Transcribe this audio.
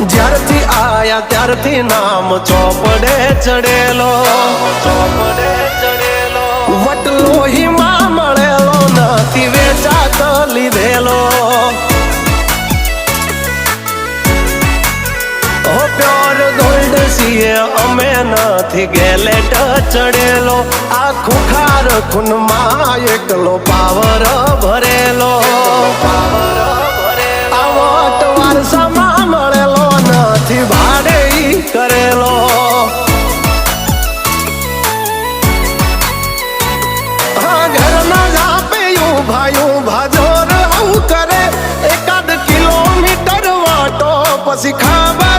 જ્યારથી આયા ત્યારથી નામ ચોપડે ચડેલો, ચોપડે ચડેલો. વટલોહીમાં મળેલો નથી વેચાત લીધેલો. પ્યોર ગોલ્ડ છીએ અમે નથી ગેલેટ ચડેલો. આ ખુખાર ખૂનમાં એકલો પાવર ભરેલો, પાવર ભરેલો. આ વટ વારસામાં મળેલો નથી ભાડે કરેલો. હા ઘરના જાપે ઊભા જોર આવું કરે. 1 કિલોમીટર વાટો પછી ખબર